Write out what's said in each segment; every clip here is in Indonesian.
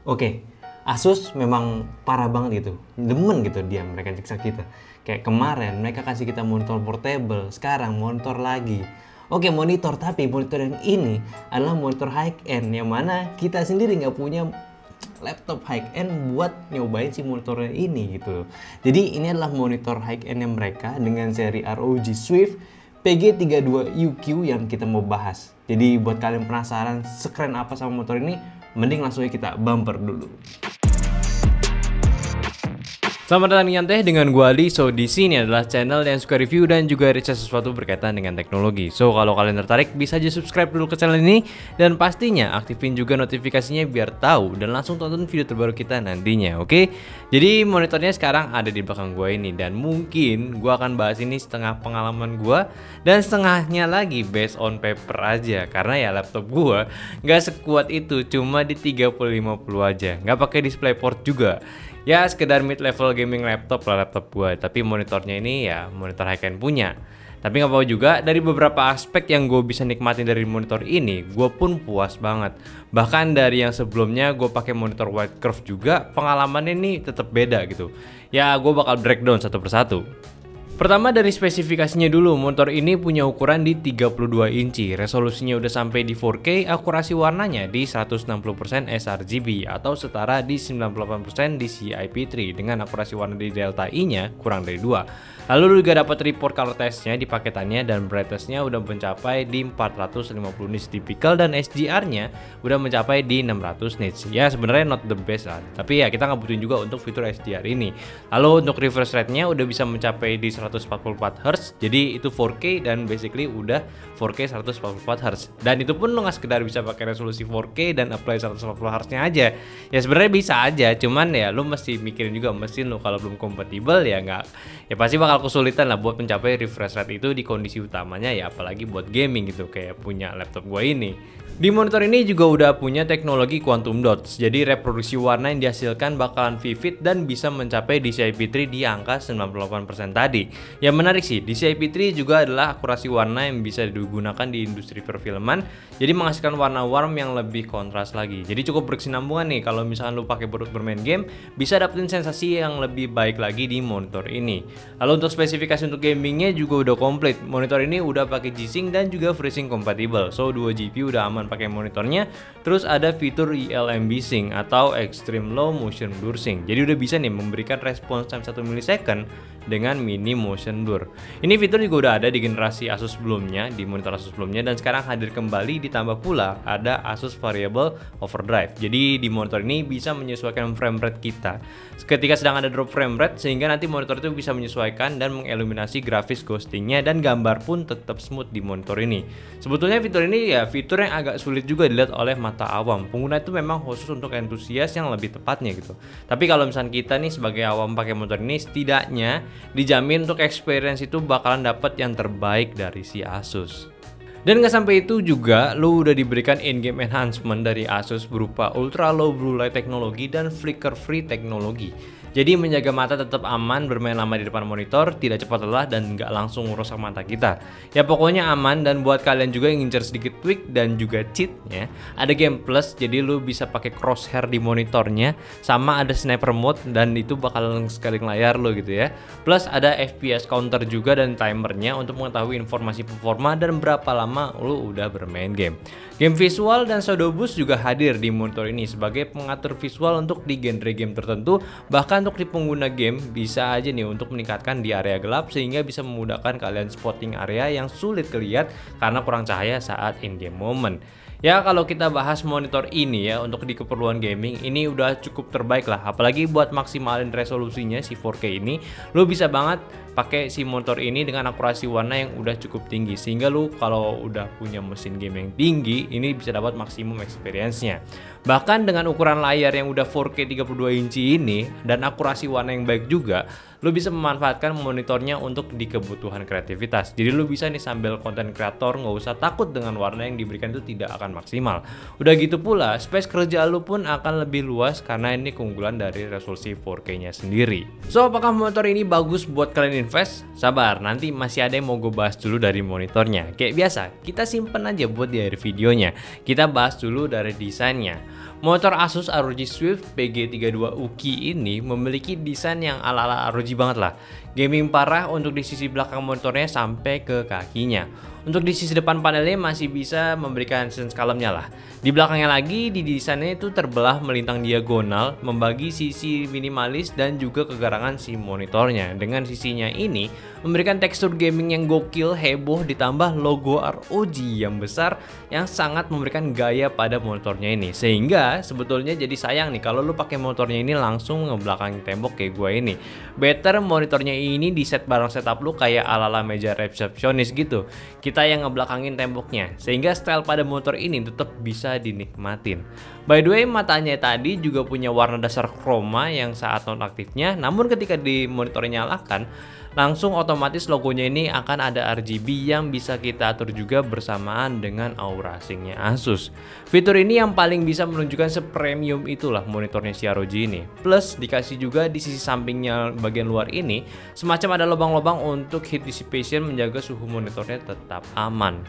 Oke, Asus memang parah banget gitu, demen gitu dia mereka nyiksa kita. Kayak kemarin mereka kasih kita monitor portable, sekarang monitor lagi. Oke monitor, tapi monitor yang ini adalah monitor high end yang mana kita sendiri nggak punya laptop high end buat nyobain si monitornya ini gitu. Jadi ini adalah monitor high end yang mereka dengan seri ROG Swift PG32UQ yang kita mau bahas. Jadi buat kalian penasaran sekeren apa sama motor ini, mending langsung aja kita bumper dulu. Selamat datang di Nyantai dengan gua Ali. So di sini adalah channel yang suka review dan juga riset sesuatu berkaitan dengan teknologi. So kalau kalian tertarik bisa aja subscribe dulu ke channel ini dan pastinya aktifin juga notifikasinya biar tahu dan langsung tonton video terbaru kita nantinya. Oke? Jadi monitornya sekarang ada di belakang gua ini dan mungkin gua akan bahas ini setengah pengalaman gua dan setengahnya lagi based on paper aja karena ya laptop gua nggak sekuat itu, cuma di 3050 aja, nggak pakai DisplayPort juga. Ya sekedar mid level gaming laptop lah laptop gue, tapi monitornya ini ya monitor high end punya. Tapi nggak apa juga, dari beberapa aspek yang gue bisa nikmatin dari monitor ini, gue pun puas banget. Bahkan dari yang sebelumnya gue pakai monitor wide curve juga, pengalamannya ini tetap beda gitu. Ya gue bakal breakdown satu persatu. Pertama dari spesifikasinya dulu, monitor ini punya ukuran di 32 inci, resolusinya udah sampai di 4K, akurasi warnanya di 160% sRGB atau setara di 98% DCI-P3 dengan akurasi warna di delta I-nya kurang dari 2. Lalu juga dapat report color testnya di paketannya dan brightness-nya udah mencapai di 450 nits typical dan SDR-nya udah mencapai di 600 nits. Ya sebenarnya not the best lah, tapi ya kita nggak butuhin juga untuk fitur SDR ini. Lalu untuk refresh rate-nya udah bisa mencapai di 144 Hz, jadi itu 4K dan basically udah 4K 144 Hz. Dan itu pun lo nggak sekedar bisa pakai resolusi 4K dan apply 140 Hz-nya aja. Ya sebenarnya bisa aja, cuman ya lo mesti mikirin juga mesin lo, kalau belum kompatibel ya nggak, ya pasti bakal kesulitan lah buat mencapai refresh rate itu di kondisi utamanya ya, apalagi buat gaming gitu kayak punya laptop gua ini. Di monitor ini juga udah punya teknologi quantum dots, jadi reproduksi warna yang dihasilkan bakalan vivid dan bisa mencapai DCI-P3 di angka 98% tadi. Yang menarik sih, DCI-P3 juga adalah akurasi warna yang bisa digunakan di industri perfilman, jadi menghasilkan warna warm yang lebih kontras lagi. Jadi cukup berkesinambungan nih, kalau misalkan lu pakai buat bermain game, bisa dapetin sensasi yang lebih baik lagi di monitor ini. Lalu untuk spesifikasi untuk gamingnya juga udah komplit. Monitor ini udah pakai G-Sync dan juga FreeSync kompatibel, so 2 GPU udah aman pakai monitornya. Terus ada fitur ELMB Sync atau Extreme Low Motion Blur Sync. Jadi udah bisa nih memberikan response time 1 millisecond dengan mini motion blur. Ini fitur juga udah ada di generasi Asus sebelumnya, di monitor Asus sebelumnya, dan sekarang hadir kembali, ditambah pula ada Asus Variable Overdrive. Jadi di monitor ini bisa menyesuaikan frame rate kita ketika sedang ada drop frame rate, sehingga nanti monitor itu bisa menyesuaikan dan mengiluminasi grafis ghostingnya, dan gambar pun tetap smooth di monitor ini. Sebetulnya fitur ini ya fitur yang agak sulit juga dilihat oleh mata awam. Pengguna itu memang khusus untuk entusias yang lebih tepatnya gitu. Tapi kalau misalnya kita nih sebagai awam pakai monitor ini, setidaknya dijamin untuk experience itu bakalan dapat yang terbaik dari si Asus. Dan gak sampai itu juga, lu udah diberikan in-game enhancement dari Asus berupa ultra low blue light teknologi dan flicker free teknologi. Jadi menjaga mata tetap aman bermain lama di depan monitor, tidak cepat lelah dan nggak langsung merusak mata kita. Ya pokoknya aman. Dan buat kalian juga yang ngincer sedikit tweak dan juga cheatnya, ada game plus, jadi lu bisa pakai crosshair di monitornya, sama ada sniper mode dan itu bakalan scaling layar lu gitu ya. Plus ada FPS counter juga dan timernya untuk mengetahui informasi performa dan berapa lama lu udah bermain game. Game visual dan shadow boost juga hadir di monitor ini sebagai pengatur visual untuk di genre game tertentu. Bahkan untuk di pengguna game bisa aja nih untuk meningkatkan di area gelap, sehingga bisa memudahkan kalian spotting area yang sulit kelihatan karena kurang cahaya saat in game moment. Ya kalau kita bahas monitor ini ya untuk di keperluan gaming ini udah cukup terbaik lah, apalagi buat maksimalin resolusinya si 4K ini, lo bisa banget pakai si monitor ini dengan akurasi warna yang udah cukup tinggi, sehingga lu kalau udah punya mesin game yang tinggi ini bisa dapat maksimum experience-nya. Bahkan dengan ukuran layar yang udah 4K 32 inci ini dan akurasi warna yang baik juga, lu bisa memanfaatkan monitornya untuk di kebutuhan kreativitas. Jadi lu bisa nih sambil konten kreator nggak usah takut dengan warna yang diberikan itu tidak akan maksimal. Udah gitu pula space kerja lu pun akan lebih luas karena ini keunggulan dari resolusi 4K-nya sendiri. So apakah monitor ini bagus buat kalian invest? Sabar, nanti masih ada yang mau gue bahas dulu dari monitornya. Kayak biasa, kita simpen aja buat di akhir videonya. Kita bahas dulu dari desainnya. Motor Asus ROG Swift PG32 Uki ini memiliki desain yang ala-ala ROG banget lah. Gaming parah untuk di sisi belakang motornya sampai ke kakinya. Untuk di sisi depan panelnya masih bisa memberikan sense kalemnya lah. Di belakangnya lagi, di desainnya itu terbelah melintang diagonal, membagi sisi minimalis dan juga kegarangan si monitornya. Dengan sisinya ini memberikan tekstur gaming yang gokil, heboh, ditambah logo ROG yang besar yang sangat memberikan gaya pada motornya ini. Sehingga sebetulnya jadi sayang nih kalau lu pakai motornya ini langsung ngebelakangin tembok kayak gue ini. Better monitornya ini di set bareng setup lu kayak ala-ala meja resepsionis gitu. Kita yang ngebelakangin temboknya, sehingga style pada motor ini tetap bisa dinikmatin. By the way, matanya tadi juga punya warna dasar chroma yang saat nonaktifnya, namun ketika di monitornya nyalakan, langsung otomatis logonya ini akan ada RGB yang bisa kita atur juga bersamaan dengan aura sync-nya Asus. Fitur ini yang paling bisa menunjukkan sepremium itulah monitornya si ROG ini. Plus dikasih juga di sisi sampingnya bagian luar ini semacam ada lubang-lubang untuk heat dissipation menjaga suhu monitornya tetap aman.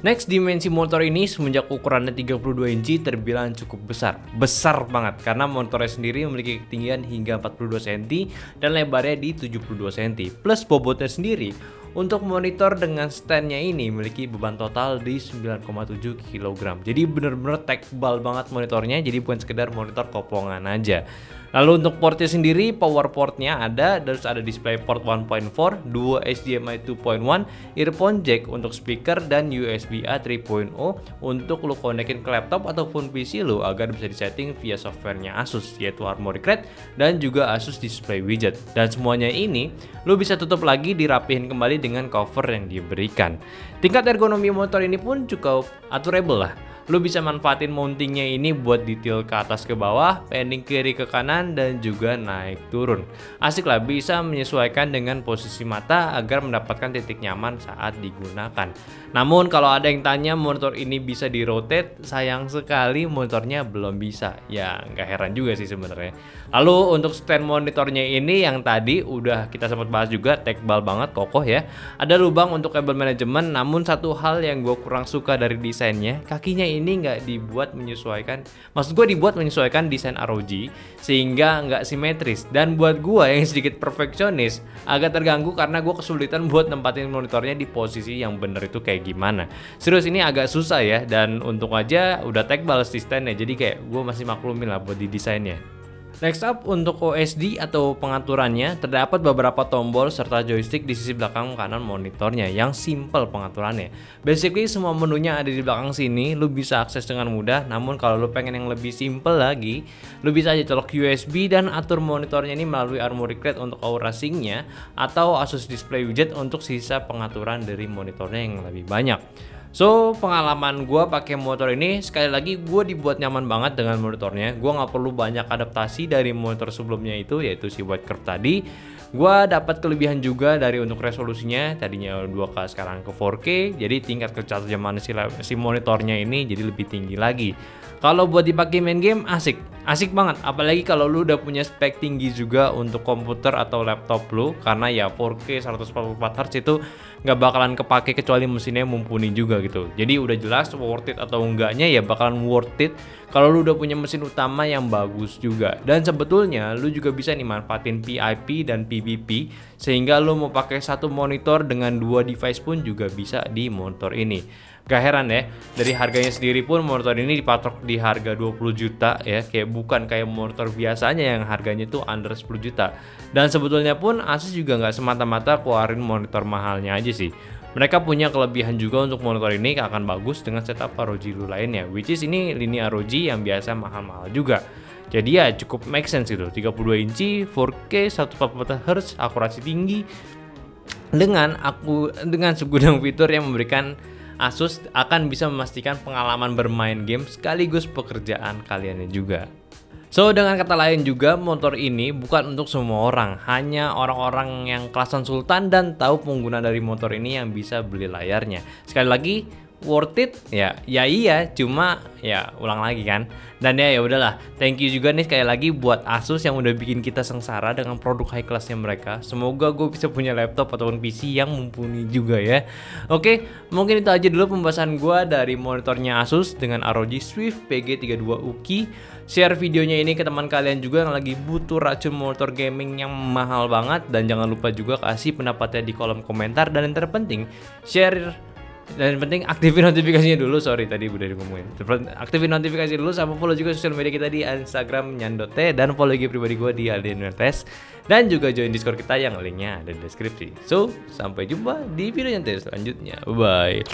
Next, dimensi motor ini semenjak ukurannya 32 inci terbilang cukup besar. Besar banget karena motornya sendiri memiliki ketinggian hingga 42 cm dan lebarnya di 72 cm. Plus bobotnya sendiri untuk monitor dengan standnya ini memiliki beban total di 9,7 kg. Jadi bener-bener tebal banget monitornya, jadi bukan sekedar monitor koplongan aja. Lalu untuk portnya sendiri, power portnya ada, terus ada display port 1.4, dua HDMI 2.1, earphone jack untuk speaker, dan USB-A 3.0 untuk lu konekin ke laptop ataupun PC lu agar bisa disetting via softwarenya Asus, yaitu Harmony Crate dan juga Asus Display Widget. Dan semuanya ini lu bisa tutup lagi, dirapihin kembali dengan cover yang diberikan. Tingkat ergonomi motor ini pun cukup aturable lah. Lu bisa manfaatin mountingnya ini buat detail ke atas ke bawah, pending kiri ke kanan, dan juga naik turun. Asik lah, bisa menyesuaikan dengan posisi mata agar mendapatkan titik nyaman saat digunakan. Namun kalau ada yang tanya motor ini bisa di rotate, sayang sekali motornya belum bisa. Ya nggak heran juga sih sebenarnya. Lalu untuk stand monitornya ini yang tadi udah kita sempat bahas juga, tebal banget, kokoh ya. Ada lubang untuk kabel manajemen, namun satu hal yang gue kurang suka dari desainnya, kakinya ini nggak dibuat menyesuaikan, maksud gue dibuat menyesuaikan desain ROG sehingga nggak simetris. Dan buat gue yang sedikit perfeksionis agak terganggu karena gue kesulitan buat nempatin monitornya di posisi yang bener itu kayak gimana. Serius ini agak susah ya, dan untung aja udah tebal si standnya, jadi kayak gue masih maklumin lah buat di desainnya. Next up, untuk OSD atau pengaturannya, terdapat beberapa tombol serta joystick di sisi belakang kanan monitornya yang simple pengaturannya. Basically semua menunya ada di belakang sini, lu bisa akses dengan mudah. Namun kalau lu pengen yang lebih simple lagi, lu bisa aja colok USB dan atur monitornya ini melalui Harmony Crate untuk aura sync-nya atau Asus Display Widget untuk sisa pengaturan dari monitornya yang lebih banyak. So, pengalaman gue pakai motor ini, sekali lagi gue dibuat nyaman banget dengan monitornya. Gue nggak perlu banyak adaptasi dari monitor sebelumnya itu, yaitu si White Curve tadi. Gue dapat kelebihan juga dari untuk resolusinya, tadinya 2K sekarang ke 4K. Jadi tingkat kecajaman si monitornya ini jadi lebih tinggi lagi. Kalau buat dipakai main game, asik banget. Apalagi kalau lu udah punya spek tinggi juga untuk komputer atau laptop lu, karena ya 4K 144Hz itu nggak bakalan kepake kecuali mesinnya mumpuni juga gitu. Jadi udah jelas worth it atau enggaknya ya bakalan worth it kalau lu udah punya mesin utama yang bagus juga. Dan sebetulnya lu juga bisa nih manfaatin PIP dan PBP sehingga lu mau pakai satu monitor dengan dua device pun juga bisa di motor ini. Gak heran ya, dari harganya sendiri pun motor ini dipatok di harga 20 juta ya, kayak bukan kayak motor biasanya yang harganya tuh under 10 juta. Dan sebetulnya pun Asus juga nggak semata-mata keluarin monitor mahalnya aja sih. Mereka punya kelebihan juga untuk monitor ini akan bagus dengan setup ROG lainnya, which is ini lini ROG yang biasa mahal-mahal juga. Jadi ya cukup make sense gitu, 32 inci, 4K, 144Hz, akurasi tinggi, dengan segudang fitur yang memberikan Asus akan bisa memastikan pengalaman bermain game sekaligus pekerjaan kalian juga. So, dengan kata lain juga, motor ini bukan untuk semua orang, hanya orang-orang yang kelasan sultan dan tahu pengguna dari motor ini yang bisa beli layarnya. Sekali lagi, worth it ya iya, cuma ya ulang lagi kan. Dan ya udahlah, thank you juga nih sekali lagi buat Asus yang udah bikin kita sengsara dengan produk high classnya mereka. Semoga gue bisa punya laptop ataupun PC yang mumpuni juga ya. Oke, mungkin itu aja dulu pembahasan gue dari monitornya Asus dengan ROG Swift PG32 UKI. Share videonya ini ke teman kalian juga yang lagi butuh racun monitor gaming yang mahal banget. Dan jangan lupa juga kasih pendapatnya di kolom komentar. Dan yang terpenting, share. Dan yang penting aktifin notifikasinya dulu. Sorry tadi udah ngomongin. Aktifin notifikasi dulu sama follow juga sosial media kita di Instagram Nyandote. Dan follow IG pribadi gue di Alden Nurtes. Dan juga join Discord kita yang linknya ada di deskripsi. So, sampai jumpa di video nyantai selanjutnya. Bye.